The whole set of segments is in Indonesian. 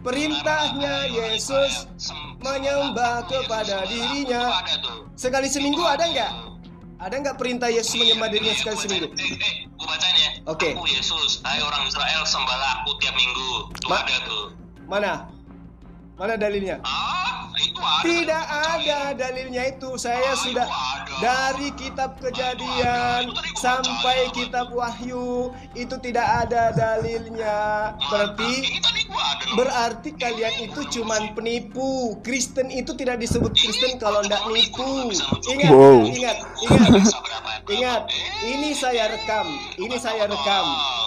perintahnya Yesus menyembah kepada dirinya. Sekali seminggu ada nggak? Ada nggak perintah Yesus menyembah dirinya sekali seminggu? Gue bacain ya. Oke. Aku Yesus, hai orang Israel, sembahlah aku tiap minggu. Itu ada tuh. Mana dalilnya? Itu ada. Tidak ada dalilnya itu. Saya sudah dari kitab Kejadian sampai kitab Wahyu itu tidak ada dalilnya. Berarti kalian itu cuman penipu. Kristen itu tidak disebut Kristen kalau tidak nipu. Ingat. Ini saya rekam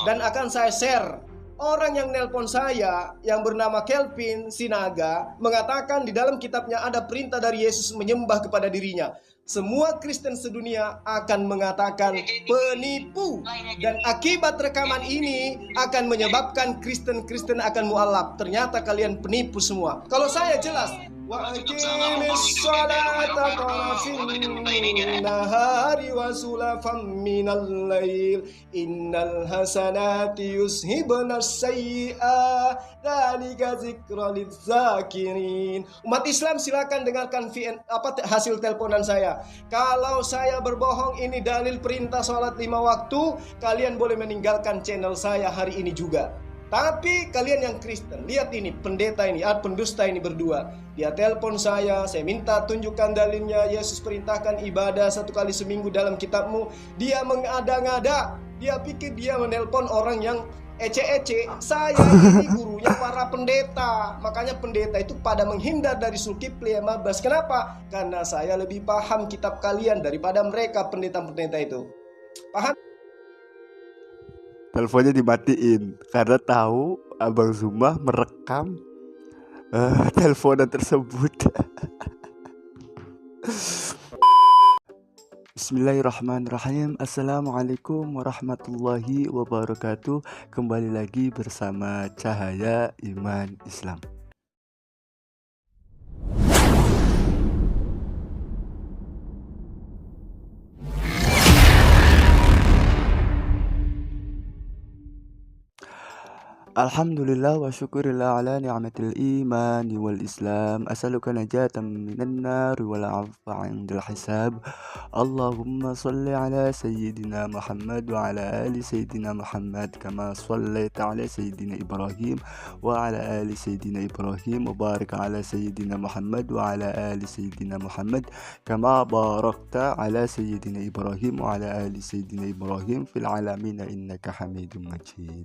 dan akan saya share. Orang yang nelpon saya yang bernama Kelvin Sinaga mengatakan di dalam kitabnya ada perintah dari Yesus menyembah kepada dirinya. Semua Kristen sedunia akan mengatakan penipu, dan akibat rekaman ini akan menyebabkan Kristen akan mualaf. Ternyata kalian penipu semua. Kalau saya jelas, wa aqimis sholata tarafin nahari wa sulafan minal lail innal hasanati yuzhibnas sayyi'at dzalika dzikra lidzakirin. Umat Islam silakan dengarkan hasil teleponan saya. Kalau saya berbohong ini dalil perintah sholat 5 waktu, kalian boleh meninggalkan channel saya hari ini juga. Tapi kalian yang Kristen, lihat ini pendusta ini berdua. Dia telepon saya minta tunjukkan dalilnya. Yesus perintahkan ibadah 1 kali seminggu dalam kitabmu. Dia mengada-ngada. Dia pikir dia menelpon orang yang ece-ece. Saya ini gurunya para pendeta. Makanya pendeta itu pada menghindar dari Zulkifli 15. Kenapa? Karena saya lebih paham kitab kalian daripada mereka pendeta-pendeta itu. Paham? Teleponnya dimatiin karena tahu Abang Zuma merekam teleponan tersebut. Bismillahirrahmanirrahim. Assalamualaikum warahmatullahi wabarakatuh. Kembali lagi bersama Cahaya Iman Islam. Alhamdulillah wa syukurillah ala ni'matil iman wal islam. As'aluka najatan minan nar wal 'afwa 'indal hisab. Allahumma salli ala sayyidina Muhammad wa ala ali sayyidina Muhammad kama sallaita ala sayyidina Ibrahim wa ala ali sayyidina Ibrahim wa barik ala sayyidina Muhammad wa ala ali sayyidina Muhammad kama barakta ala sayyidina Ibrahim wa ala ali sayyidina Ibrahim fil alamin innaka Hamidum Majid.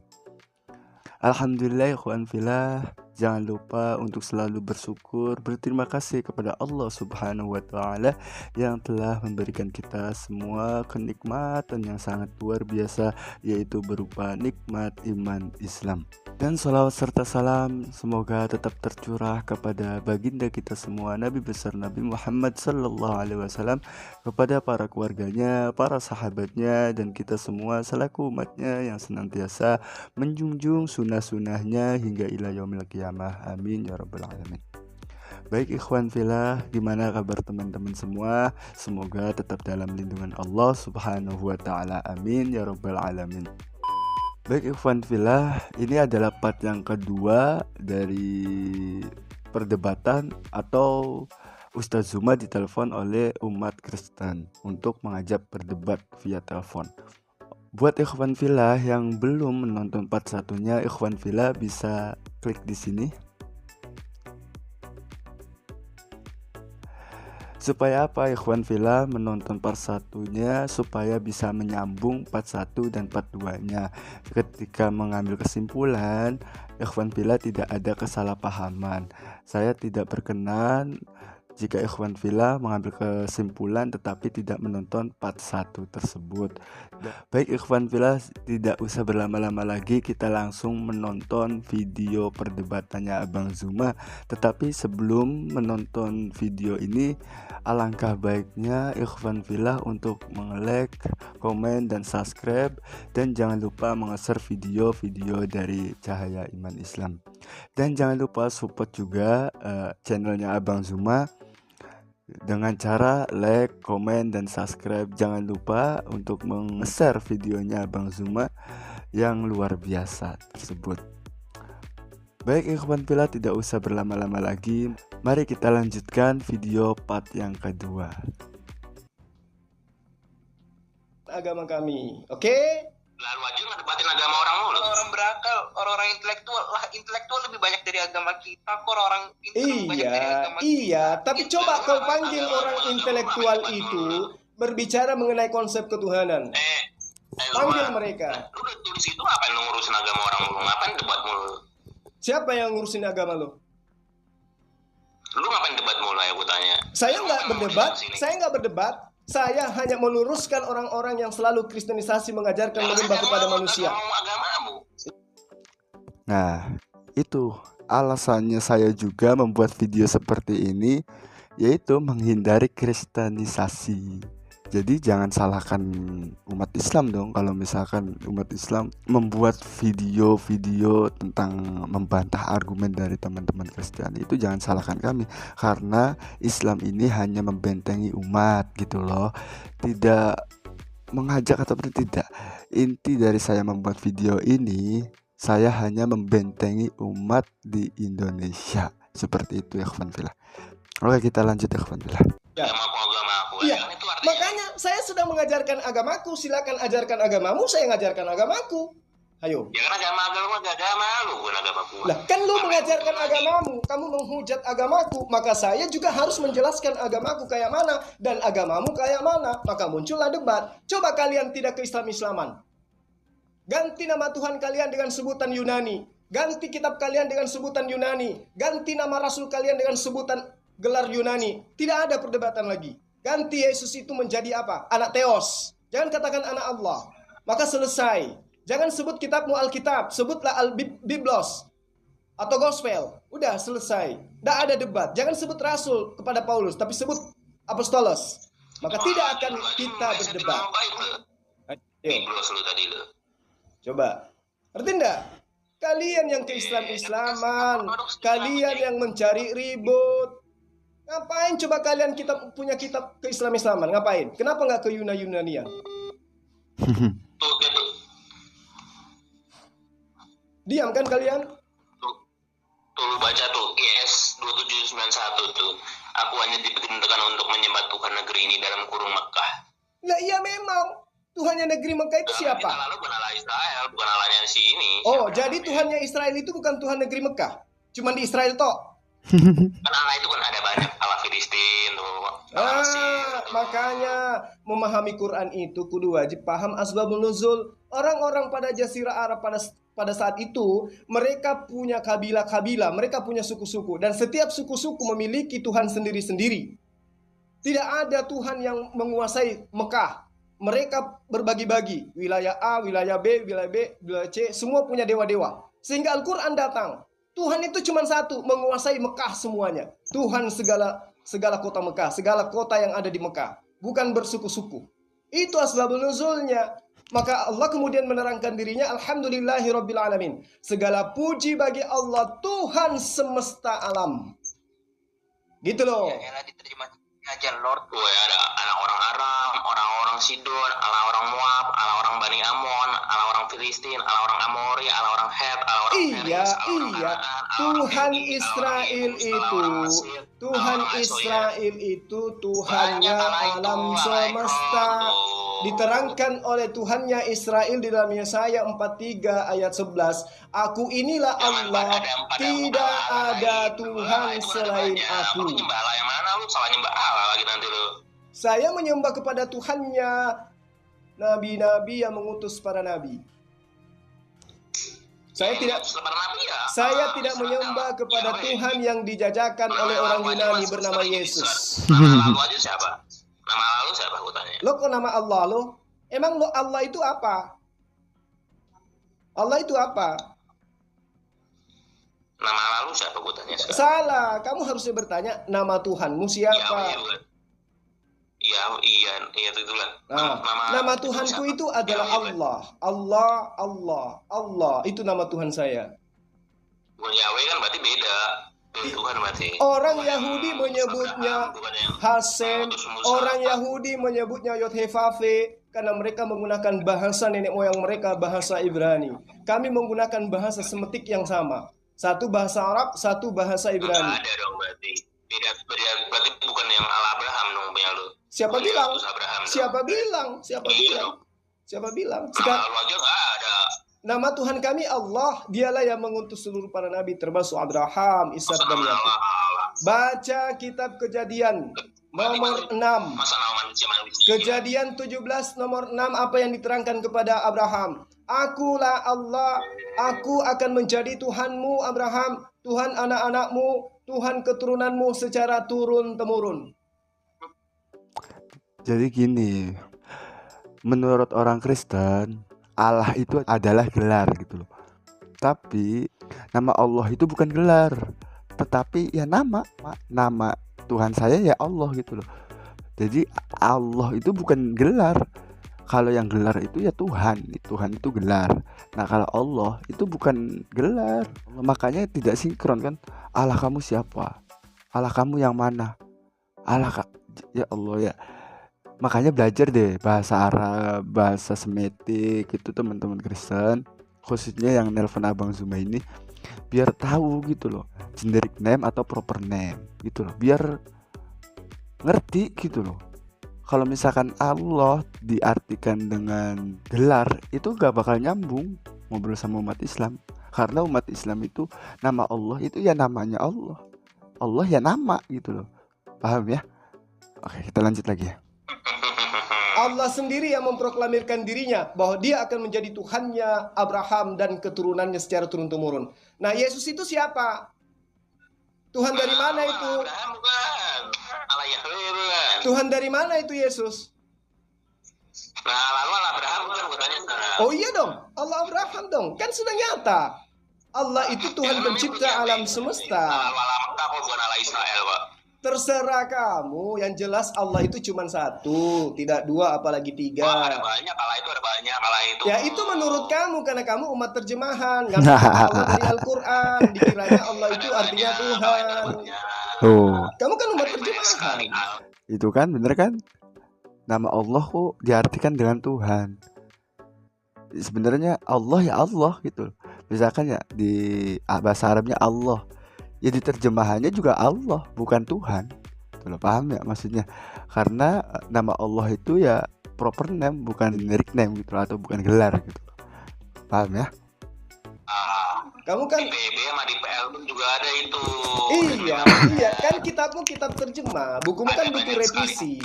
Alhamdulillah ikhwan fillah, jangan lupa untuk selalu bersyukur, berterima kasih kepada Allah Subhanahu wa Ta'ala yang telah memberikan kita semua kenikmatan yang sangat luar biasa, yaitu berupa nikmat iman Islam. Dan salawat serta salam semoga tetap tercurah kepada baginda kita semua, Nabi besar Nabi Muhammad sallallahu alaihi wasallam, kepada para keluarganya, para sahabatnya, dan kita semua selaku umatnya yang senantiasa menjunjung sunnah-sunnahnya hingga ila yaumil qiyamah. Amin ya rabbal alamin. Baik ikhwan fillah, gimana kabar teman-teman semua? Semoga tetap dalam lindungan Allah Subhanahu wa Ta'ala. Amin ya rabbal alamin. Baik ikhwan fillah, ini adalah part yang kedua dari perdebatan atau Ustadz Zuma ditelepon oleh umat Kristen untuk mengajak berdebat via telepon. Buat ikhwan fillah yang belum menonton part satunya, ikhwan fillah bisa klik di sini. Supaya apa ikhwan fillah menonton part satunya, supaya bisa menyambung part 1 dan part 2-nya. Ketika mengambil kesimpulan, ikhwan fillah tidak ada kesalahpahaman. Saya tidak berkenan jika ikhwan fillah mengambil kesimpulan tetapi tidak menonton part 1 tersebut. Baik ikhwan fillah, tidak usah berlama-lama lagi, kita langsung menonton video perdebatannya Abang Zuma. Tetapi sebelum menonton video ini, alangkah baiknya ikhwan fillah untuk meng-like, komen, dan subscribe. Dan jangan lupa meng-share video-video dari Cahaya Iman Islam. Dan jangan lupa support juga channelnya Abang Zuma dengan cara like, komen, dan subscribe. Jangan lupa untuk meng-share videonya Abang Zuma yang luar biasa tersebut. Baik ikhwan fillah, tidak usah berlama-lama lagi. Mari kita lanjutkan video part yang kedua. Agama kami, oke? Lalu aja ngedebatin agama orang mulu. Orang berakal, orang-orang intelektual lah, intelektual lebih banyak dari agama kita kok, orang pintar lebih banyak dari agama kita. Iya, tapi coba kau panggil orang intelektual itu berbicara mengenai konsep ketuhanan. Panggil mereka. Lu udah tulis itu ngapain lu ngurusin agama orang mulu? Ngapain debat mulu? Siapa yang ngurusin agama lo? Lu ngapain debat mulu ya gue tanya? Saya Lu nggak ngapain berdebat, ngurusin sini? saya nggak berdebat. Saya hanya meluruskan orang-orang yang selalu kristenisasi mengajarkan menyembah kepada manusia. Agamamu. Nah, itu alasannya saya juga membuat video seperti ini, yaitu menghindari kristenisasi. Jadi jangan salahkan umat Islam dong kalau misalkan umat Islam membuat video-video tentang membantah argumen dari teman-teman Kristiani. Itu jangan salahkan kami, karena Islam ini hanya membentengi umat gitu loh, tidak mengajak ataupun tidak. Inti dari saya membuat video ini, saya hanya membentengi umat di Indonesia. Seperti itu ya kawan fillah. Oke, kita lanjut ya kawan fillah. Agamaku. Iya, Kan itu artinya. makanya saya sedang mengajarkan agamaku. Silakan ajarkan agamamu, saya ngajarkan agamaku. Ayo. Ya kan agama lu bukan agamaku. Lah, kan lu mengajarkan agamamu, kamu menghujat agamaku, maka saya juga harus menjelaskan agamaku kayak mana dan agamamu kayak mana. Maka muncullah debat. Coba kalian tidak ke Islam-Islaman. Ganti nama Tuhan kalian dengan sebutan Yunani. Ganti kitab kalian dengan sebutan Yunani. Ganti nama Rasul kalian dengan sebutan gelar Yunani. Tidak ada perdebatan lagi. Ganti Yesus itu menjadi apa? Anak Theos. Jangan katakan anak Allah. Maka selesai. Jangan sebut kitabmu Alkitab. Sebutlah Al-Biblos atau Gospel. Udah selesai. Tidak ada debat. Jangan sebut Rasul kepada Paulus, tapi sebut Apostolos. Maka tidak akan kita berdebat. Ayo. Biblos lu tadi lu. Coba. Ngerti enggak? Kalian yang ke Islam-Islaman, kalian yang mencari ribut. Ngapain coba kalian punya kitab ke Islam-Islaman? Ngapain? Kenapa nggak ke Yunanian? Tuh Diam kan kalian? lu baca tuh GS 2791 tuh. Aku hanya diperintahkan untuk menyembah Tuhan negeri ini dalam kurung Mekah. Lah iya memang. Tuhannya negeri Mekah itu Kita siapa? lalu bukan Allah Israel, bukan Allahnya si ini. Oh, Siapa jadi namanya? Tuhannya Israel itu bukan Tuhan negeri Mekah. Cuman di Israel toh. Kan Allah itu kan ada banyak. Allah Filistin tuh. Allah Mesir, tuh. Makanya memahami Quran itu kudu wajib paham asbabun nuzul. Orang-orang pada Jazirah Arab pada saat itu mereka punya kabilah-kabilah, mereka punya suku-suku, dan setiap suku-suku memiliki Tuhan sendiri-sendiri. Tidak ada Tuhan yang menguasai Mekah. Mereka berbagi-bagi, wilayah A, wilayah B, wilayah C, semua punya dewa-dewa. Sehingga Al-Quran datang. Tuhan itu cuma satu, menguasai Mekah semuanya. Tuhan segala kota Mekah, segala kota yang ada di Mekah, bukan bersuku-suku. Itu asbabul nuzulnya. Maka Allah kemudian menerangkan dirinya, Alhamdulillahirabbil alamin. Segala puji bagi Allah, Tuhan semesta alam. Gitu loh. Ya elah, diterjemah aja Lord. Tuh ya, ada anak orang Aram, orang-orang Sidon, Allah orang Moab, Allah orang Bani Amon, Allah orang Filistin, Allah orang Amori, Allah orang Het, Allah orang Iya, Feris, Allah orang iya. Kanaan, Allah orang Tuhan Hiti, Allah orang Israel Yebus, Allah orang itu, Mesir, Tuhan Allah orang Asoya. Israel itu Tuhannya Banyak Allah itu, alam Allah semesta. itu. Diterangkan oleh Tuhannya Israel di dalam Yesaya 43 ayat 11. Aku inilah Jangan Allah, ada empat tidak Allah ada itu. Tuhan Itu ada selain banyak. aku. Lu nyembah Allah yang mana? Lu salah nyembah Allah lagi nanti lu. Saya menyembah kepada Tuhannya nabi-nabi yang mengutus para nabi. Saya tidak menyembah kepada Tuhan yang dijajakan oleh orang Yunani bernama Yesus. Nama lalu aja siapa? Nama lalu siapa aku tanya? Lo kok nama Allah lo? Emang lo Allah itu apa? Allah itu apa? Nama lalu siapa aku tanya? Salah, kamu harusnya bertanya nama Tuhanmu siapa? Iya, itulah. Nah, nama Tuhanku itu adalah Allah. Allah. Itu nama Tuhan saya. Bukan Yahweh kan berarti beda. Tuhan berarti. Orang Yahudi menyebutnya Hasem, orang Yahudi menyebutnya Yod-Heh-Vav-He karena mereka menggunakan bahasa nenek moyang mereka, bahasa Ibrani. Kami menggunakan bahasa semetik yang sama. Satu bahasa Arab, satu bahasa Ibrani. Nggak ada dong berarti. Berarti bukan yang Allah Abraham dong punya lu. Siapa bilang? Abraham Siapa bilang? Siapa bilang? Siapa bilang? Sekarang lu aja nggak ada. Nama Tuhan kami Allah. Dialah yang mengutus seluruh para nabi termasuk Abraham, Ishak dan Yakub. Baca kitab Kejadian nomor 6. Kejadian 17 nomor 6 apa yang diterangkan kepada Abraham? Akulah Allah, aku akan menjadi Tuhanmu Abraham, Tuhan anak-anakmu, Tuhan keturunanmu secara turun-temurun. Jadi gini, menurut orang Kristen, Allah itu adalah gelar gitu loh. Tapi nama Allah itu bukan gelar, tetapi ya nama Tuhan saya ya Allah gitu loh. Jadi Allah itu bukan gelar. Kalau yang gelar itu ya Tuhan itu gelar. Nah kalau Allah itu bukan gelar. Makanya tidak sinkron kan. Allah kamu siapa? Allah kamu yang mana? Ya Allah ya. Makanya belajar deh bahasa Arab, bahasa Semitik itu teman-teman Kristen, khususnya yang nelpon Abang Zuma ini, biar tahu gitu loh generic name atau proper name gitu loh, biar ngerti gitu loh. Kalau misalkan Allah diartikan dengan gelar itu gak bakal nyambung ngobrol sama umat Islam, karena umat Islam itu nama Allah itu ya namanya Allah, Allah ya nama gitu loh, paham ya? Oke, kita lanjut lagi ya. Allah sendiri yang memproklamirkan dirinya bahwa dia akan menjadi Tuhannya Abraham dan keturunannya secara turun-temurun. Nah, Yesus itu siapa? Tuhan dari mana itu? Tuhan dari mana itu Yesus? Nah, lalu Allah Abraham bukan katanya. Oh iya dong, Allah Abraham dong. Kan sudah nyata. Allah itu Tuhan pencipta alam semesta. Allah Mekah bukan Allah Israel, Pak. Terserah kamu, yang jelas Allah itu cuma satu, tidak dua apalagi tiga. Ada banyak, Allah itu ada banyak, Allah itu. Ya itu menurut kamu, karena kamu umat terjemahan, nggak Allah dari Al-Quran, dikiranya Allah itu artinya Tuhan. Kamu kan umat terjemahan. Itu kan bener kan? Nama Allah kok diartikan dengan Tuhan. Sebenarnya Allah ya Allah gitu. Misalkan ya di bahasa Arabnya Allah, ya di terjemahannya juga Allah, bukan Tuhan. Tuh, paham ya maksudnya? Karena nama Allah itu ya proper name, bukan generic name gitu, atau bukan gelar gitu. Paham ya? Kamu kan di PB sama di PL juga ada itu. Iya, kan kitabmu kitab terjemah, bukumu kan buku revisi.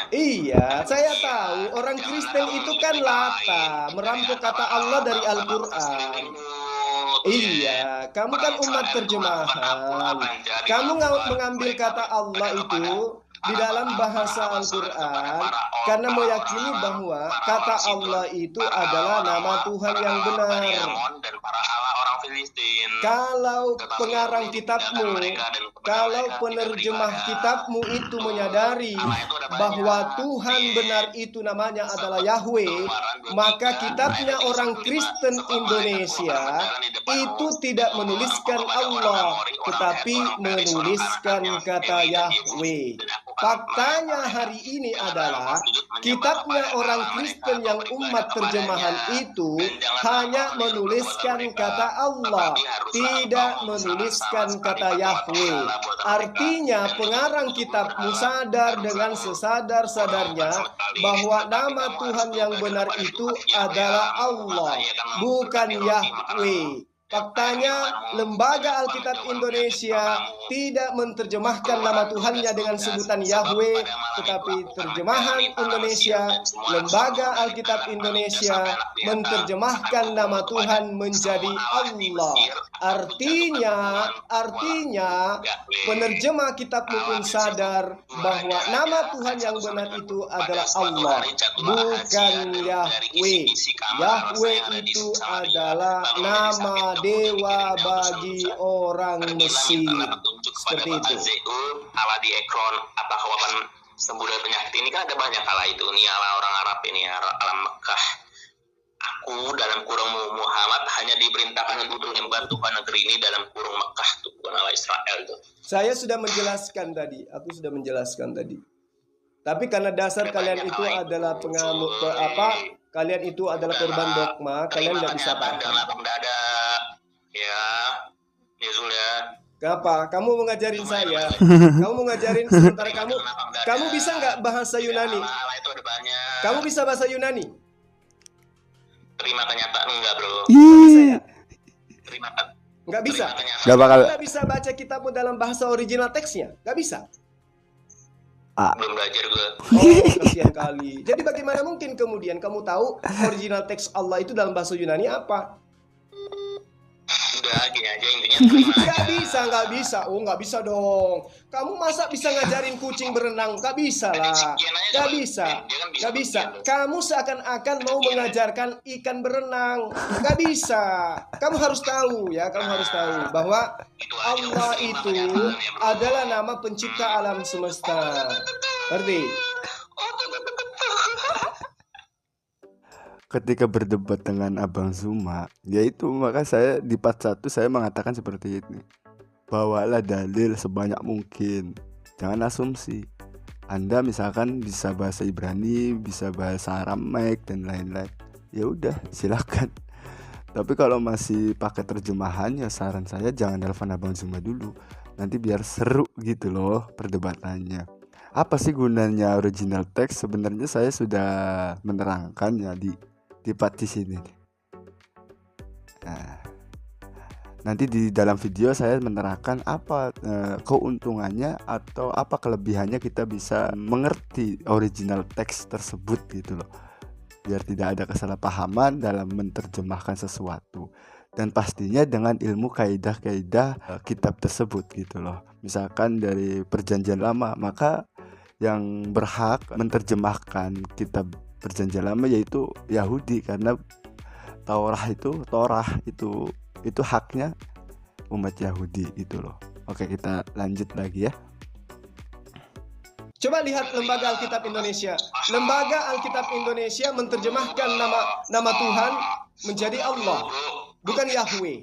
Iya, saya tahu orang Kristen itu kan lata, merampok kata Allah dari Al-Quran. Iya, kamu kan umat terjemahan. Kamu mengambil kata Allah itu di dalam bahasa Al-Quran karena meyakini bahwa kata Allah itu adalah nama Tuhan yang benar. Kalau pengarang kitabmu, kalau penerjemah kitabmu itu menyadari bahwa Tuhan benar itu namanya adalah Yahweh, maka kitabnya orang Kristen Indonesia itu tidak menuliskan Allah, tetapi menuliskan kata Yahweh. Faktanya hari ini adalah kitabnya orang Kristen yang umat terjemahan itu hanya menuliskan kata Allah, tidak menuliskan kata Yahweh. Artinya pengarang kitabmu sadar dengan sesadar-sadarnya bahwa nama Tuhan yang benar itu adalah Allah, bukan Yahweh. Faktanya, Lembaga Alkitab Indonesia tidak menerjemahkan nama Tuhannya dengan sebutan Yahweh, tetapi terjemahan Indonesia, Lembaga Alkitab Indonesia, menerjemahkan nama Tuhan menjadi Allah. Artinya, penerjemah kitabmu pun sadar bahwa nama Tuhan yang benar itu adalah Allah, bukan Yahweh. Yahweh itu adalah nama dewa bagi orang Mesir. Seperti itu. Allah di ekron apa kawan sembudan penyakit ini kan ada banyak Allah itu. Ini Allah orang Arab ini, Allah Mekah. Aku dalam kurung Muhammad hanya diperintahkan untuk menyembah Tuhan negeri ini dalam kurung Mekah, tuh bukan Allah Israel tuh. Saya sudah menjelaskan tadi. Tapi karena dasar kalian itu adalah kalian itu adalah korban dogma, kalian tidak bisa paham. Ya, Zul ya. Apa? Kamu mau ngajarin saya? Kamu mau ngajarin sementara kamu bisa nggak bahasa Yunani? Allah itu ada banyak. Kamu bisa bahasa Yunani? Terima kenyataan enggak, Bro? Bisa ya? Nggak bisa. Nggak bakal. Nggak bisa baca kitabmu dalam bahasa original teksnya? Nggak bisa. Belum belajar gue. Oh, kasihan kali. Jadi bagaimana mungkin kemudian kamu tahu original teks Allah itu dalam bahasa Yunani apa? Udah gini aja intinya terima aja. Nggak bisa. Oh, nggak bisa dong. Kamu masa bisa ngajarin kucing berenang? Nggak bisa lah. Nggak bisa. Kamu seakan-akan mau mengajarkan ikan berenang. Nggak bisa. Kamu harus tahu ya. Kamu harus tahu bahwa Allah itu adalah nama pencipta alam semesta. Ngerti? Ketika berdebat dengan Abang Zuma, yaitu maka saya di part 1 saya mengatakan seperti ini. Bawalah dalil sebanyak mungkin. Jangan asumsi. Anda misalkan bisa bahasa Ibrani, bisa bahasa Aramaik dan lain-lain. Ya udah, silakan. Tapi kalau masih pakai terjemahan, ya saran saya jangan telepon Abang Zuma dulu. Nanti biar seru gitu loh perdebatannya. Apa sih gunanya original text? Sebenarnya saya sudah menerangkannya di part di sini. Nah, nanti di dalam video saya menerangkan apa keuntungannya atau apa kelebihannya kita bisa mengerti original teks tersebut gitu loh. Biar tidak ada kesalahpahaman dalam menerjemahkan sesuatu. Dan pastinya dengan ilmu kaidah-kaidah kitab tersebut gitu loh. Misalkan dari Perjanjian Lama, maka yang berhak menerjemahkan kitab Perjanjian Lama yaitu Yahudi, karena Torah itu haknya umat Yahudi itu loh. Oke, kita lanjut lagi ya. Coba lihat Lembaga Alkitab Indonesia. Lembaga Alkitab Indonesia menerjemahkan nama Tuhan menjadi Allah, bukan Yahweh.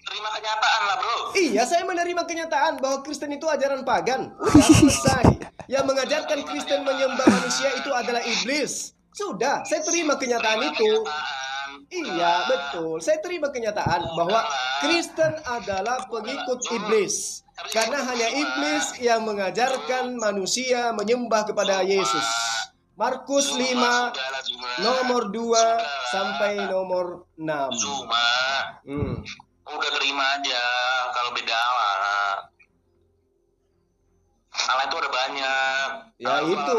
Terima kenyataan lah, Bro. Iya, saya menerima kenyataan bahwa Kristen itu ajaran pagan. Udah selesai. Yang mengajarkan Kristen menyembah manusia itu adalah iblis. Sudah, saya terima kenyataan itu. Iya, betul. Saya terima kenyataan bahwa Kristen adalah pengikut iblis. Karena hanya iblis yang mengajarkan manusia menyembah kepada Yesus. Markus 5, nomor 2 sampai nomor 6. Zuma. Udah terima aja kalau beda Allah. Allah itu ada banyak. Ya itu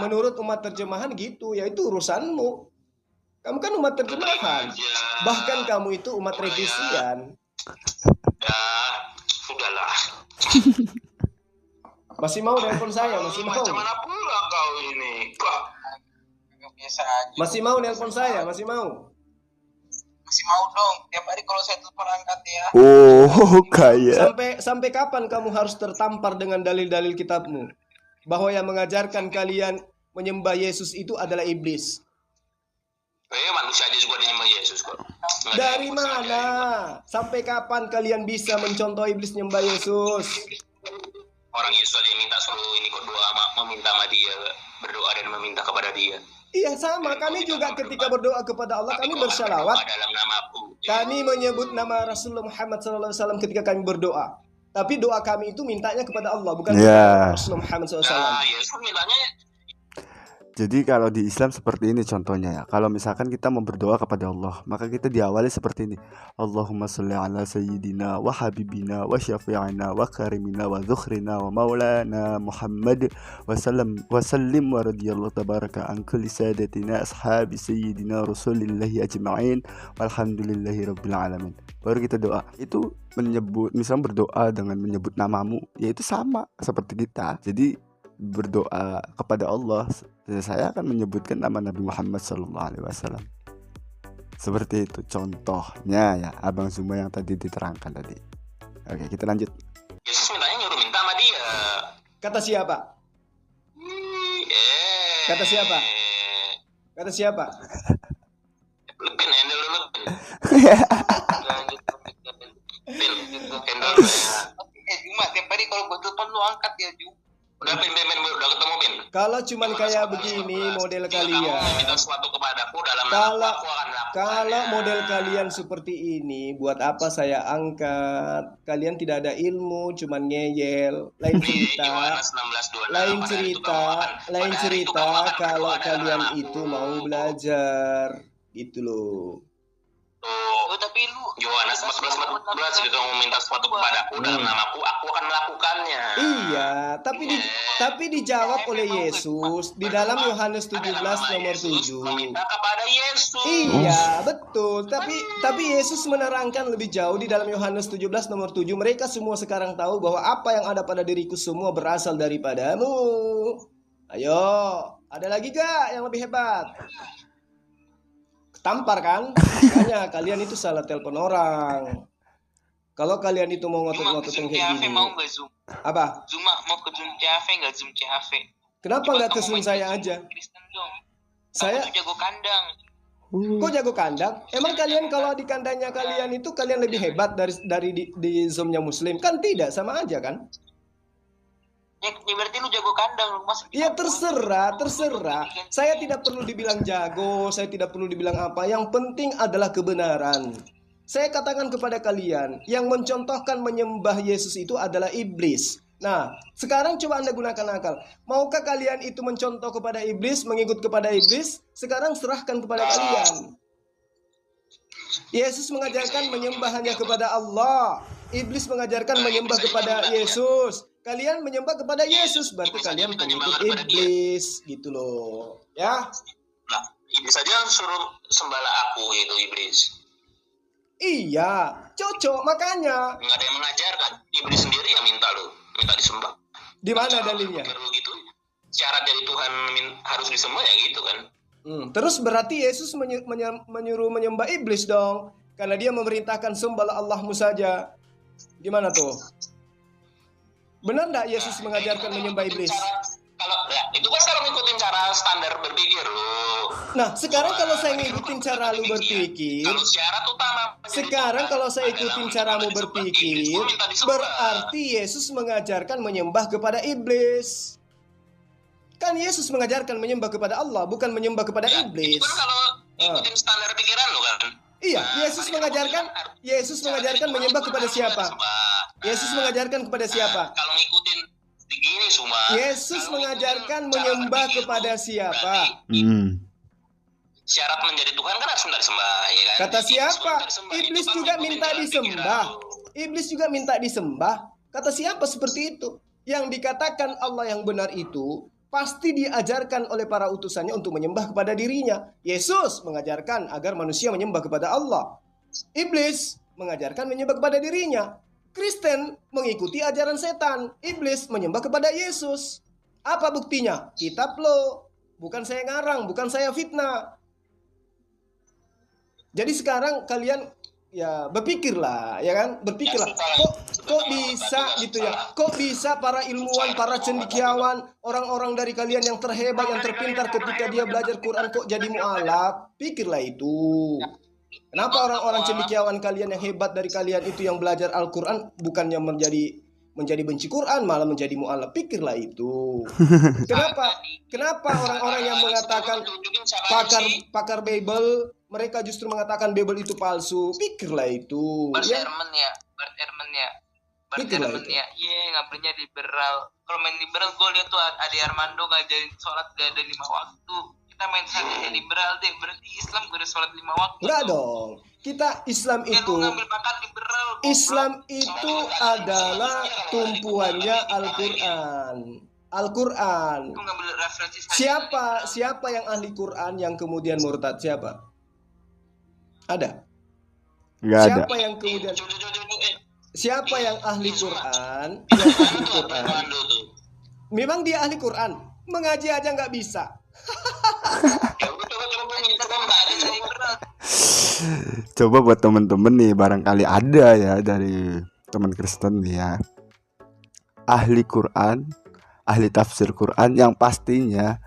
menurut umat terjemahan gitu, ya itu urusanmu. Kamu kan umat terjemahan. Bahkan kamu itu umat revisian. Ya, sudahlah. Masih mau nelpon saya, masih mau. Macam mana pula kau ini? Biasa aja. Masih mau nelpon saya, masih mau. Masih mau dong. Tiap hari kalau saya telepon angkat ya. Oh, kayak. Sampai kapan kamu harus tertampar dengan dalil-dalil kitabmu? Bahwa yang mengajarkan kalian menyembah Yesus itu adalah iblis. Manusia aja juga menyembah Yesus kok. Dari mana? Sampai kapan kalian bisa mencontoh iblis menyembah Yesus? Orang Yesus aja minta suruh ini kok doa meminta sama dia, berdoa dan meminta kepada dia. Iya sama, kami juga ketika berdoa kepada Allah kami bersyalawat. Kami menyebut nama Rasulullah Muhammad SAW ketika kami berdoa. Tapi doa kami itu mintanya kepada Allah, bukan kepada Rasulullah Muhammad SAW. Nah, Yesus mintanya. Jadi kalau di Islam seperti ini contohnya ya. Kalau misalkan kita mau berdoa kepada Allah, maka kita diawali seperti ini. Allahumma sholli ala sayyidina wa habibina wa syafi'ina wa karimina wa dzukhrina wa maulana Muhammad wa sallim wa radiyallahu tabaraka an kulli sadatina ashabi sayyidina rasulillahi ajma'in walhamdulillahi rabbil alamin. Baru kita doa. Itu menyebut, misalnya berdoa dengan menyebut namamu, yaitu sama seperti kita. Jadi berdoa kepada Allah, saya akan menyebutkan nama Nabi Muhammad SAW. Seperti itu contohnya ya, Abang Zuma yang tadi diterangkan tadi. Oke, kita lanjut. Yesus mintanya nyuruh minta sama dia. Kata siapa? Kata siapa? Kata siapa? Lepin, handle dulu. Handle dulu ya. Cuma tiap hari kalau gue telepon lu angkat ya, Ju. Udah ketemu Pin. Kalau cuman kayak begini model Kamu kalian, meminta sesuatu kepadaku dalam nama kalau aku akan melakukannya. kalau model kalian seperti ini, buat apa saya angkat? Kalian tidak ada ilmu, cuman ngeyel. Lain cerita, Yohanes 16:26, lain pada hari itu cerita, kamu akan- lain pada hari itu cerita kamu akan kalau berdoa dalam kalian namaku. itu mau belajar, gitu loh. Tuh, Tapi lu Yohanes 14:14 jika kamu meminta sesuatu kepadaku dalam namaku, aku akan melakukannya. Iya, tapi dijawab oleh Yesus di dalam Yohanes 17 nomor 7. Meminta kepada Yesus. Iya, betul. Tapi Yesus menerangkan lebih jauh di dalam Yohanes 17 nomor 7. Mereka semua sekarang tahu bahwa apa yang ada pada diriku semua berasal daripadamu. Ayo, ada lagi gak yang lebih hebat? Tampar kan? Makanya kalian itu salah telepon orang. Kalau kalian itu mau ngotot-ngototin kayak gini. mau nggak Zoom? Apa? Zoom mau ke Zoom CAF nggak Zoom CAF? Kenapa nggak ke Zoom saya aja? Kristen dong. Saya Kamu tuh jago kandang. kok jago kandang? Emang kalian kalau di kandangnya kalian itu kalian lebih hebat dari di Zoom-nya Muslim? Kan tidak, sama aja kan? Ya berarti lu jago kandang lu masuk. Ya terserah. Saya tidak perlu dibilang jago, saya tidak perlu dibilang apa. Yang penting adalah kebenaran. Saya katakan kepada kalian, yang mencontohkan menyembah Yesus itu adalah iblis. Nah, sekarang coba Anda gunakan akal. Maukah kalian itu mencontoh kepada iblis, mengikut kepada iblis? Sekarang serahkan kepada kalian. Yesus mengajarkan menyembah hanya kepada Allah. Iblis mengajarkan menyembah kepada Yesus. Kalian menyembah kepada Yesus, berarti kalian pengikut iblis, gitu loh. Ya? Nah, iblis saja suruh sembahlah aku gitu, iblis. Iya, cocok makanya. Nggak ada yang mengajarkan. Iblis sendiri yang minta disembah. Di mana Cara dalilnya? berpikir lu gitu, syarat dari Tuhan harus disembah ya gitu kan. Terus berarti Yesus menyuruh menyembah iblis dong, karena dia memerintahkan sembahlah Allahmu saja. Gimana tuh? Benar nggak Yesus mengajarkan menyembah iblis? Itu kan kalau ngikutin cara standar berpikir lu. Nah, sekarang kalau saya ngikutin cara lu berpikir, Kalau syarat utama sekarang kalau saya ikutin caramu berpikir, berarti Yesus mengajarkan menyembah kepada iblis. Kan Yesus mengajarkan menyembah kepada Allah, bukan menyembah kepada iblis. Itu kan kalau ikutin standar pikiran lu kan. Iya, Yesus mengajarkan menyembah kepada siapa? Yesus mengajarkan kepada siapa? Kalau ngikutin begini semua. Yesus mengajarkan menyembah kepada siapa? Syarat menjadi Tuhan kan harus disembah, ya kan? Kata siapa? Iblis Itu kan juga ngikutin minta jalan disembah. pikiran lu. Iblis juga minta disembah. Kata siapa seperti itu? Yang dikatakan Allah yang benar itu pasti diajarkan oleh para utusannya untuk menyembah kepada dirinya. Yesus mengajarkan agar manusia menyembah kepada Allah. Iblis mengajarkan menyembah kepada dirinya. Kristen mengikuti ajaran setan. Iblis menyembah kepada Yesus. Apa buktinya? Kitab lo. Bukan saya ngarang, bukan saya fitnah. Jadi sekarang kalian ya berpikirlah, ya kan? Berpikirlah. Kok bisa gitu ya? Kok bisa para ilmuwan, para cendekiawan, orang-orang dari kalian yang terhebat, yang terpintar ketika dia belajar Quran kok jadi mualaf? Pikirlah itu. Kenapa orang-orang cendekiawan kalian yang hebat dari kalian itu yang belajar Al-Quran bukannya menjadi benci Quran, malah menjadi mualaf? Pikirlah itu. Kenapa orang-orang yang mengatakan pakar Bible, mereka justru mengatakan Bible itu palsu? Pikirlah itu. Bart Ya. Ehrman ya. Pikirlah itu. Iya, ngapainnya liberal. Kalau main liberal, gue lihat tuh Ade Armando ngajarin sholat gak ada 5 waktu. Kita main saja liberal deh, berarti Islam gue ada sholat 5 waktu. Enggak dong. Kita Islam Ya, itu, lu ngambil pakat liberal. Islam itu adalah tumpuannya Al-Quran. Al-Quran. Lu ngambil referensi Siapa yang ahli Quran yang kemudian murtad? Siapa? Ada? Nggak ada. Siapa yang kemudian? Siapa yang ahli Quran? Memang dia ahli Quran. Mengaji aja nggak bisa. Coba buat temen-temen nih, barangkali ada ya dari teman Kristen nih ya, ahli Quran, ahli tafsir Quran yang pastinya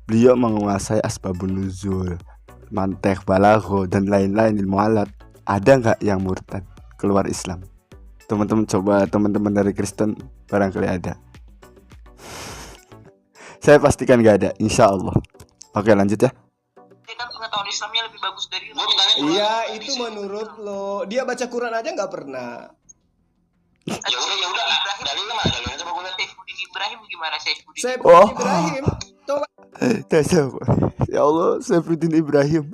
beliau menguasai asbabun nuzul, mantek, balagho, dan lain-lain ilmu alat. Ada nggak yang murtad keluar Islam? Teman-teman coba, teman-teman dari Kristen barangkali ada. Saya pastikan nggak ada, insya Allah. Oke, lanjut ya. Dia kan pengetahuan Islamnya lebih bagus dari lu. Iya, itu menurut lo. Dia baca Quran aja nggak pernah. Ya udah, dalilnya mana? Dalilnya coba gue lihat. Saifuddin Ibrahim gimana Saifuddin? Saifuddin Ibrahim. Coba. Ya Allah, Saifuddin Ibrahim.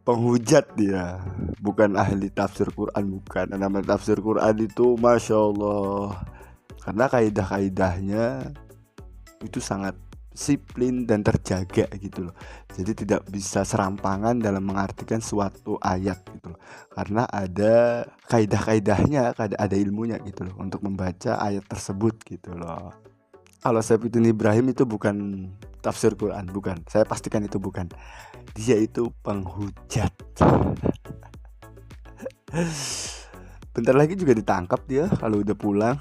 Penghujat dia, bukan ahli tafsir Quran, bukan. Nama tafsir Quran itu Masya Allah, karena kaidah-kaidahnya itu sangat disiplin dan terjaga gitu loh. Jadi tidak bisa serampangan dalam mengartikan suatu ayat gitu loh, karena ada kaidah-kaidahnya, ada ilmunya gitu loh untuk membaca ayat tersebut gitu loh. Kalau Saifuddin Ibrahim itu bukan tafsir Quran, bukan. Saya pastikan itu bukan. Dia itu penghujat. Bentar lagi juga ditangkap dia kalau udah pulang.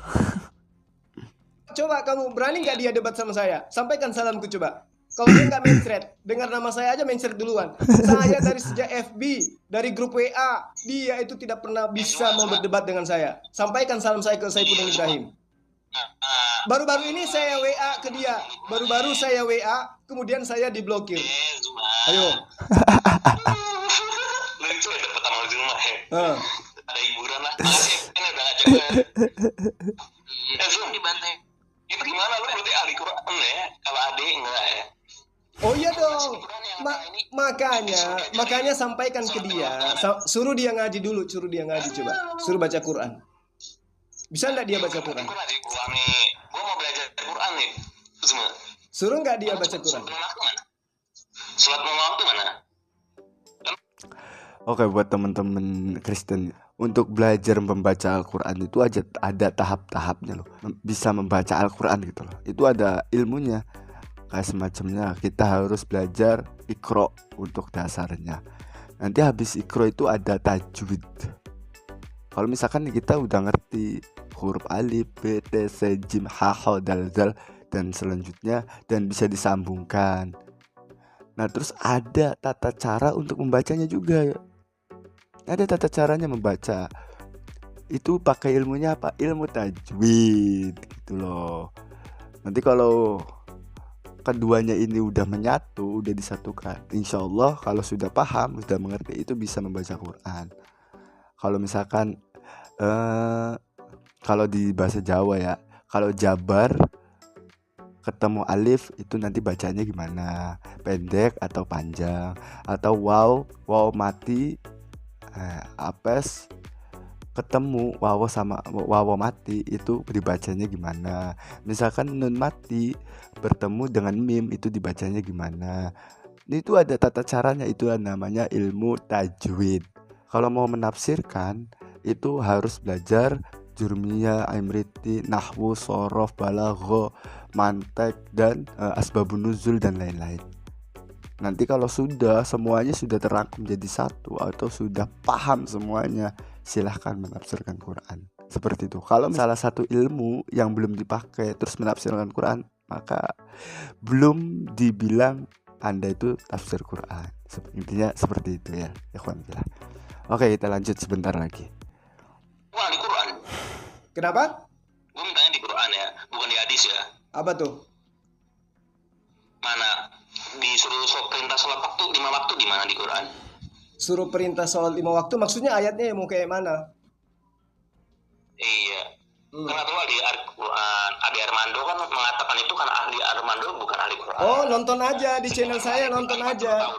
Coba kamu berani nggak dia debat sama saya? Sampaikan salamku coba. Kalau dia nggak mencret, dengar nama saya aja mencret duluan. Saya dari sejak FB, dari grup WA, dia itu tidak pernah bisa mau berdebat dengan saya. Sampaikan salam saya ke Saifuddin Ibrahim. Baru-baru ini saya WA ke dia. Baru-baru saya WA, kemudian saya diblokir. Ayo. Lucu ya dapat amal Zuma ya. Ada hiburan lah. Makasih ini udah ngajak gue. Iya, Zoom dibantai. Itu gimana lu berarti ahli Quran ya? Kalau adik enggak ya? Oh iya dong. Makanya sampaikan ke dia. Suruh dia ngaji dulu, suruh dia ngaji coba. Suruh baca Quran. Bisa nggak dia baca Quran? Gue mau belajar Quran nih. Semua. Suruh nggak dia baca Quran? Surat lima waktu mana? Oke, buat teman-teman Kristen, untuk belajar membaca Al-Quran itu ada tahap-tahapnya loh. Bisa membaca Al-Quran gitu loh. Itu ada ilmunya. Kayak semacamnya kita harus belajar Iqra untuk dasarnya. Nanti habis Iqra itu ada tajwid. Kalau misalkan kita udah ngerti huruf alif, b, t, c, jim, ha, ha, dal, zal, dan selanjutnya, dan bisa disambungkan. Nah terus ada tata cara untuk membacanya juga. Ada tata caranya membaca. Itu pakai ilmunya apa? Ilmu tajwid gitu loh. Nanti kalau keduanya ini udah menyatu, udah disatukan, insya Allah kalau sudah paham, sudah mengerti, itu bisa membaca Quran. Kalau misalkan kalau di bahasa Jawa ya, kalau jabar ketemu alif itu nanti bacanya gimana, pendek atau panjang, atau waw mati, apes ketemu waw sama waw mati itu dibacanya gimana. Misalkan nun mati bertemu dengan mim itu dibacanya gimana. Itu ada tata caranya, itu namanya ilmu tajwid. Kalau mau menafsirkan itu harus belajar Jurmiyah, Imriti, Nahwu, Shorof, Balagho, Mantek, dan Asbabun Nuzul dan lain-lain. Nanti kalau semuanya sudah terangkum jadi satu atau sudah paham semuanya, silahkan menafsirkan Quran. Seperti itu. Kalau salah satu ilmu yang belum dipakai terus menafsirkan Quran, maka belum dibilang Anda itu tafsir Quran. Intinya seperti itu ya, ikhwan fillah. Oke, kita lanjut sebentar lagi. Wah, di Quran. Kenapa? Gue mintanya di Quran ya, bukan di hadis ya. Apa tuh? Mana? Disuruh perintah sholat waktu 5 waktu di mana di Quran? Suruh perintah sholat 5 waktu, maksudnya ayatnya mau kayak mana? Iya. Karena tuh di Al-Quran, Adi Armando kan mengatakan itu kan ahli Armando bukan ahli Quran. Oh, nonton aja di channel saya, nonton aja.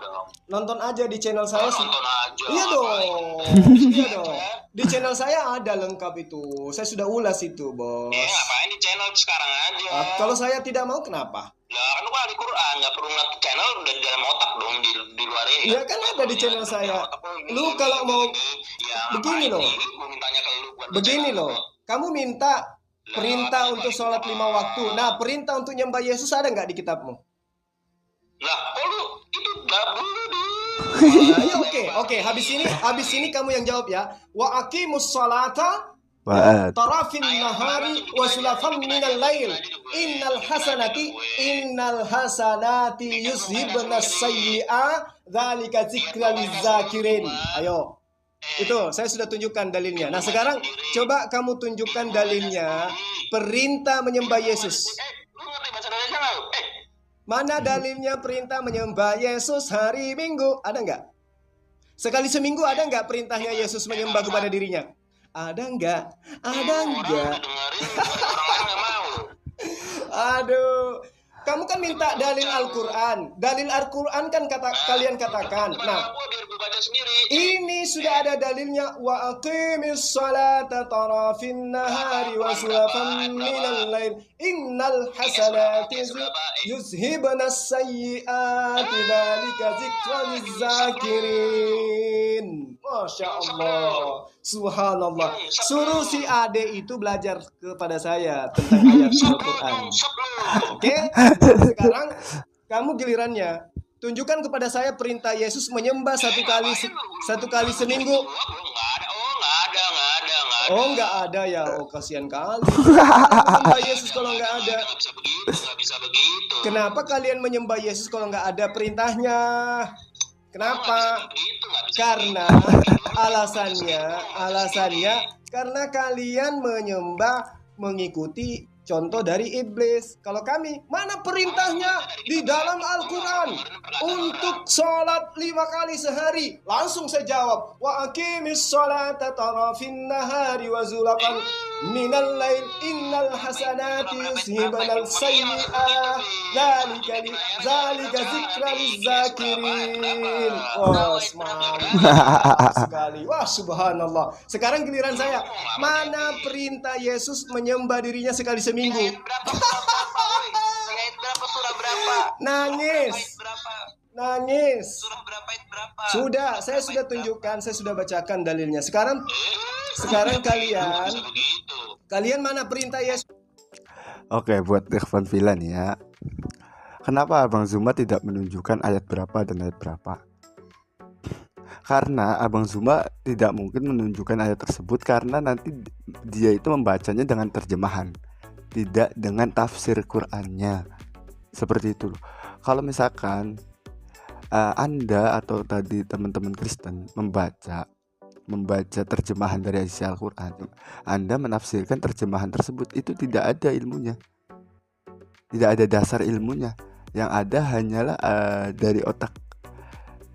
Nonton aja di channel saya. Nonton aja. Iya dong. Iya dong. Di channel saya ada lengkap itu. Saya sudah ulas itu, Bos. Ngapain di channel sekarang aja? Kalau saya tidak mau kenapa? Lah kan gua ahli Quran, nggak perlu ngeliat channel dari dalam otak dong di luar ini. Iya kan ada di channel saya. Lu kalau mau begini loh. Begini loh. Kamu minta perintah untuk sholat 5 waktu. Nah, perintah untuk nyembah Yesus ada nggak di kitabmu? Lah, kok lu itu double deh. Ya oke. Habis ini kamu yang jawab ya. Wa aqimus sholata tarafin nahari wa sulafan minal lail. Innal hasanati yuzhibna sayyi'a dzalika dzikra lizakirin. Ayo. Itu saya sudah tunjukkan dalilnya. Nah sekarang coba kamu tunjukkan dalilnya perintah menyembah Yesus. Mana dalilnya perintah menyembah Yesus hari Minggu? Ada nggak? Sekali seminggu ada nggak perintahnya Yesus menyembah kepada dirinya? Ada nggak? Ada nggak? Orang lain nggak mau. Aduh, kamu kan minta dalil Al-Quran. Dalil Al-Quran kan kalian katakan. Nah, Aku biar gue baca sendiri. ini sudah ada dalilnya. Wa aqimis salata tarafin nahari wa sulafan minal lail. Innal hasanati yuzhibna sayyiati dzalika dzikra lizakirin. Masya Allah, subhanallah. Suruh si Ade itu belajar kepada saya tentang ayat Al-Quran. Oke, sekarang kamu gilirannya. Tunjukkan kepada saya perintah Yesus menyembah satu kali seminggu. Oh, nggak ada ya. Oh, kasihan kali. Menyembah Yesus kalau nggak ada. Nggak bisa begitu. Kenapa kalian menyembah Yesus kalau nggak ada perintahnya? Kenapa? Karena alasannya karena kalian menyembah mengikuti contoh dari iblis. Kalau kami, mana perintahnya di dalam Al-Quran untuk sholat 5 kali sehari? Langsung saya jawab, wa aqimis sholata tarafin nahari wa zulafan minal lail innal hasanati yuzhibnal sayyi'ah zalika zikra lizakirin. Wah, semangat sekali. Wah, subhanallah. Sekarang giliran saya. Mana perintah Yesus menyembah dirinya sekali seminggu? Berapa surah berapa? Nangis. Surah berapa ayat berapa? Sudah, saya sudah tunjukkan, saya sudah bacakan dalilnya. Sekarang kalian mana perintah Yesus? Oke, buat Ikhwan Villa nih ya. Kenapa Abang Zuma tidak menunjukkan ayat berapa dan ayat berapa? Karena Abang Zuma tidak mungkin menunjukkan ayat tersebut karena nanti dia itu membacanya dengan terjemahan, tidak dengan tafsir Qur'annya. Seperti itu. Kalau misalkan Anda atau tadi teman-teman Kristen membaca terjemahan dari isi Al-Quran, Anda menafsirkan terjemahan tersebut, itu tidak ada ilmunya, tidak ada dasar ilmunya. Yang ada hanyalah dari otak,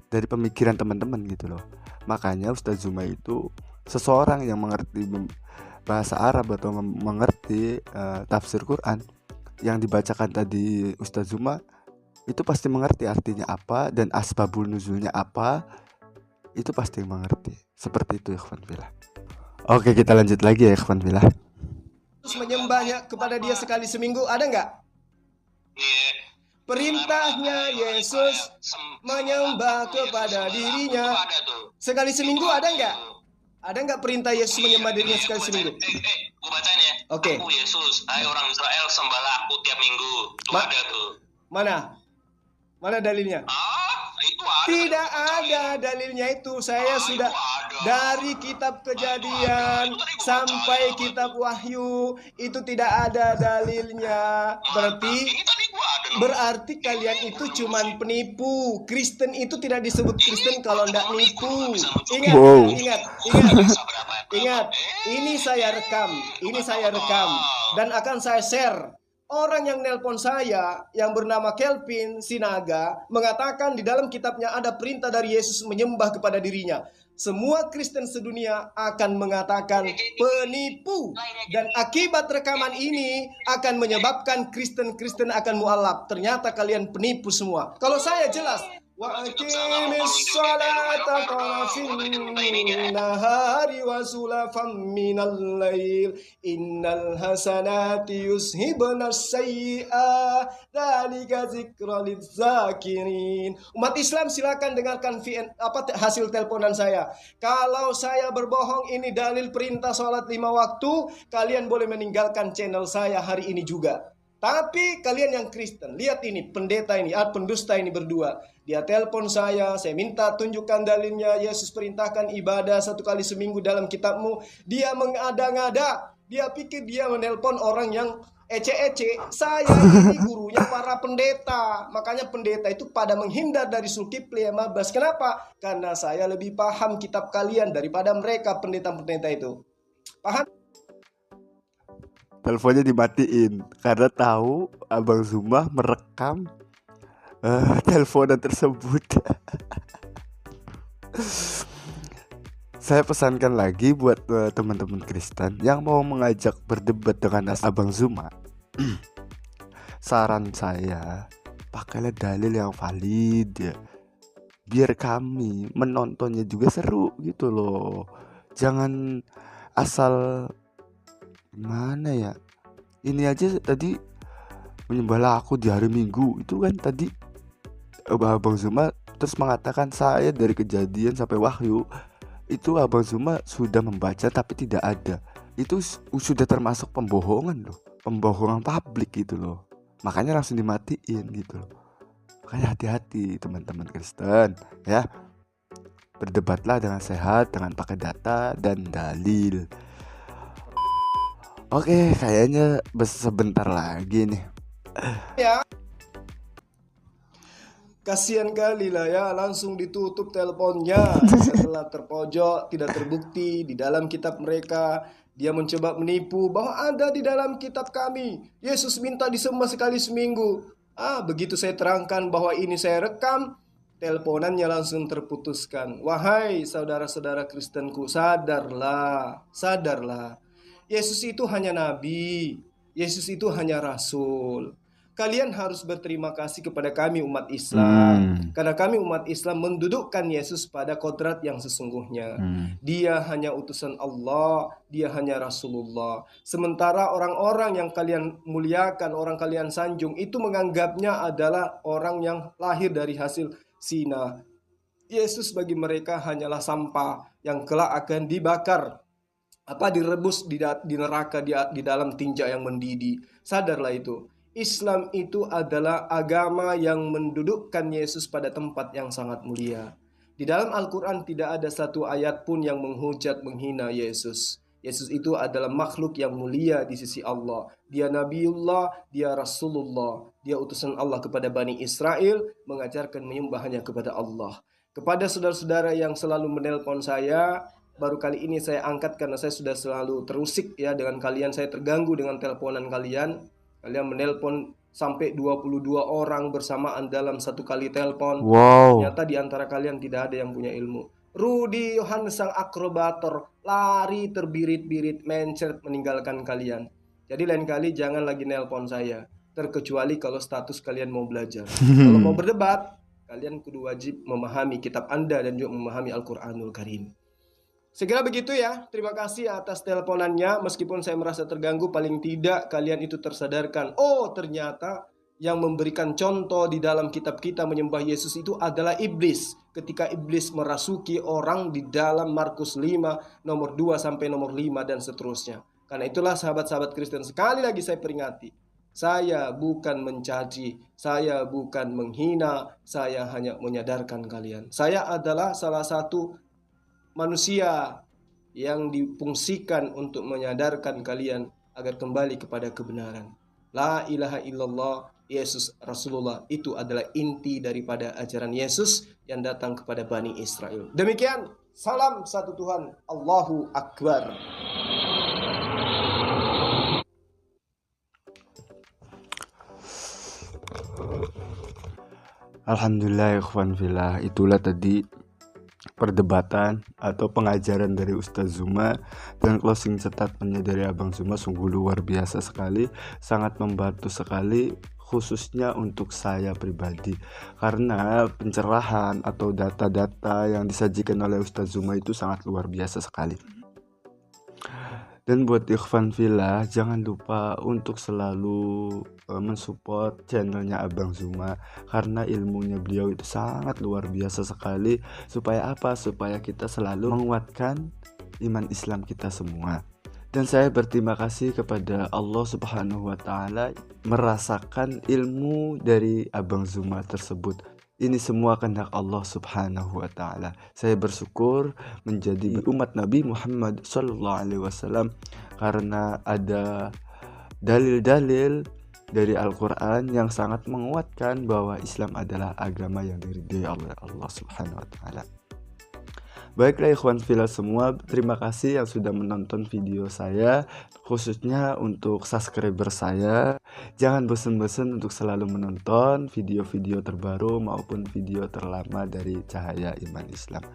dari pemikiran teman-teman gitu loh. Makanya Ustaz Zuma itu seseorang yang mengerti bahasa Arab atau mengerti tafsir Quran. Yang dibacakan tadi Ustaz Zuma itu pasti mengerti artinya apa dan asbabul nuzulnya apa, itu pasti mengerti. Seperti itu Ikhwan Fillah. Oke, kita lanjut lagi ya Ikhwan Fillah. Terus menyembahnya kepada dia sekali seminggu, ada nggak? Perintahnya Yesus menyembah kepada dirinya sekali seminggu, ada nggak? Ada nggak perintah Yesus menyembah dirinya sekali seminggu? Gue bacain ya. Oke. Aku Yesus, hai orang Israel, sembahlah aku tiap minggu. Itu ada tuh. Mana dalilnya? Itu ada. Tidak ada dalilnya itu. Saya sudah dari kitab Kejadian sampai kitab Wahyu itu tidak ada dalilnya. Berarti kalian itu cuman penipu. Kristen itu tidak disebut Kristen kalau tidak nipu. Ingat. Ini saya rekam dan akan saya share. Orang yang nelpon saya yang bernama Kelvin Sinaga mengatakan di dalam kitabnya ada perintah dari Yesus menyembah kepada dirinya. Semua Kristen sedunia akan mengatakan penipu. Dan akibat rekaman ini akan menyebabkan Kristen-Kristen akan mualaf. Ternyata kalian penipu semua. Kalau saya jelas. Wa aqimis salata tarafin nahari wa sulafan minal lail innal hasanati yuzhibna sayyi'ah dzalika dzikra lizakirin. Umat Islam silakan dengarkan hasil teleponan saya. Kalau saya berbohong ini dalil perintah salat 5 waktu, kalian boleh meninggalkan channel saya hari ini juga. Tapi kalian yang Kristen, lihat ini pendusta ini berdua. Dia telepon saya minta tunjukkan dalilnya. Yesus perintahkan ibadah 1 kali seminggu dalam kitabmu. Dia mengada-ngada. Dia pikir dia menelpon orang yang ece-ece. Saya ini gurunya para pendeta. Makanya pendeta itu pada menghindar dari Zulkifli 15. Kenapa? Karena saya lebih paham kitab kalian daripada mereka pendeta-pendeta itu. Paham? Teleponnya dimatiin karena tahu Abang Zuma merekam teleponan tersebut. Saya pesankan lagi buat teman-teman Kristen yang mau mengajak berdebat dengan Abang Zuma. Saran saya, pakailah dalil yang valid ya. Biar kami menontonnya juga seru gitu loh. Jangan asal gimana ya. Ini aja tadi menyembahlah aku di hari Minggu itu kan tadi Abang Zuma terus mengatakan saya dari Kejadian sampai Wahyu. Itu Abang Zuma sudah membaca tapi tidak ada. Itu sudah termasuk pembohongan loh. Pembohongan publik gitu loh. Makanya langsung dimatiin gitu loh. Makanya hati-hati teman-teman Kristen ya. Berdebatlah dengan sehat, dengan pakai data dan dalil. Oke, kayaknya sebentar lagi nih. Ya. Kasihan kali lah ya, langsung ditutup teleponnya setelah terpojok, tidak terbukti di dalam kitab mereka. Dia mencoba menipu bahwa ada di dalam kitab kami. Yesus minta disembah sekali seminggu. Begitu saya terangkan bahwa ini saya rekam, teleponannya langsung terputuskan. Wahai saudara-saudara Kristenku, sadarlah, sadarlah. Yesus itu hanya nabi, Yesus itu hanya rasul. Kalian harus berterima kasih kepada kami umat Islam, karena kami umat Islam mendudukkan Yesus pada kodrat yang sesungguhnya. Dia hanya utusan Allah, dia hanya Rasulullah. Sementara orang-orang yang kalian muliakan, orang kalian sanjung, itu menganggapnya adalah orang yang lahir dari hasil zina. Yesus bagi mereka hanyalah sampah yang kelak akan dibakar, direbus di neraka, di dalam tinja yang mendidih. Sadarlah itu. Islam itu adalah agama yang mendudukkan Yesus pada tempat yang sangat mulia. Di dalam Al-Quran tidak ada satu ayat pun yang menghujat, menghina Yesus. Yesus itu adalah makhluk yang mulia di sisi Allah. Dia Nabiullah, dia Rasulullah. Dia utusan Allah kepada Bani Israel, mengajarkan menyembahnya kepada Allah. Kepada saudara-saudara yang selalu menelpon saya, baru kali ini saya angkat karena saya sudah selalu terusik ya dengan kalian. Saya terganggu dengan teleponan kalian. Kalian menelpon sampai 22 orang bersamaan dalam satu kali telepon. Wow. Ternyata di antara kalian tidak ada yang punya ilmu. Rudi Yohanes sang akrobator lari terbirit-birit mencret meninggalkan kalian. Jadi lain kali jangan lagi nelpon saya. Terkecuali kalau status kalian mau belajar. Kalau mau berdebat, kalian kudu wajib memahami kitab Anda dan juga memahami Al-Quranul Karim. Segera begitu ya, terima kasih atas teleponannya. Meskipun saya merasa terganggu, paling tidak kalian itu tersadarkan. Oh, ternyata yang memberikan contoh di dalam kitab kita menyembah Yesus itu adalah iblis. Ketika iblis merasuki orang di dalam Markus 5, nomor 2 sampai nomor 5 dan seterusnya. Karena itulah sahabat-sahabat Kristen, sekali lagi saya peringati. Saya bukan mencaci, saya bukan menghina, saya hanya menyadarkan kalian. Saya adalah salah satu manusia yang difungsikan untuk menyadarkan kalian agar kembali kepada kebenaran. La ilaha illallah, Yesus Rasulullah, itu adalah inti daripada ajaran Yesus yang datang kepada Bani Israel. Demikian, salam satu Tuhan, Allahu Akbar. Alhamdulillah ikhwan fillah, itulah tadi perdebatan atau pengajaran dari Ustaz Zuma dan closing statementnya dari Abang Zuma sungguh luar biasa sekali, sangat membantu sekali khususnya untuk saya pribadi karena pencerahan atau data-data yang disajikan oleh Ustaz Zuma itu sangat luar biasa sekali. Dan buat ikhwan fillah, jangan lupa untuk selalu mensupport channelnya Abang Zuma karena ilmunya beliau itu sangat luar biasa sekali. Supaya apa? Supaya kita selalu menguatkan iman Islam kita semua. Dan saya berterima kasih kepada Allah Subhanahu wa Ta'ala merasakan ilmu dari Abang Zuma tersebut. Ini semua kehendak Allah Subhanahu wa Ta'ala. Saya bersyukur menjadi umat Nabi Muhammad sallallahu alaihi wasallam karena ada dalil-dalil dari Al-Qur'an yang sangat menguatkan bahwa Islam adalah agama yang diridhai oleh Allah Subhanahu wa Ta'ala. Baiklah ikhwan fillah semua, terima kasih yang sudah menonton video saya, khususnya untuk subscriber saya. Jangan bosan-bosan untuk selalu menonton video-video terbaru maupun video terlama dari Cahaya Iman Islam.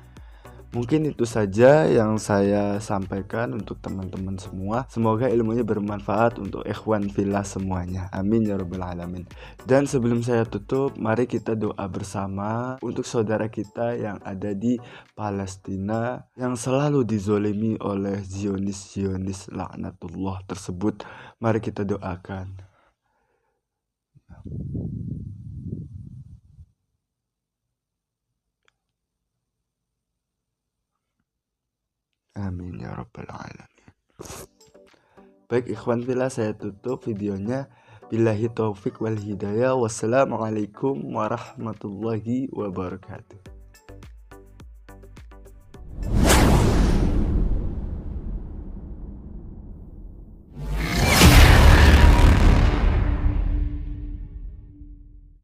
Mungkin itu saja yang saya sampaikan untuk teman-teman semua. Semoga ilmunya bermanfaat untuk ikhwan fillah semuanya. Amin ya rabbal alamin. Dan sebelum saya tutup, mari kita doa bersama untuk saudara kita yang ada di Palestina yang selalu dizolimi oleh Zionis laknatullah tersebut. Mari kita doakan. Amin ya rabbal alamin. Baik ikhwan fillah, saya tutup videonya. Billahi taufik wal hidayah. Wassalamualaikum warahmatullahi wabarakatuh.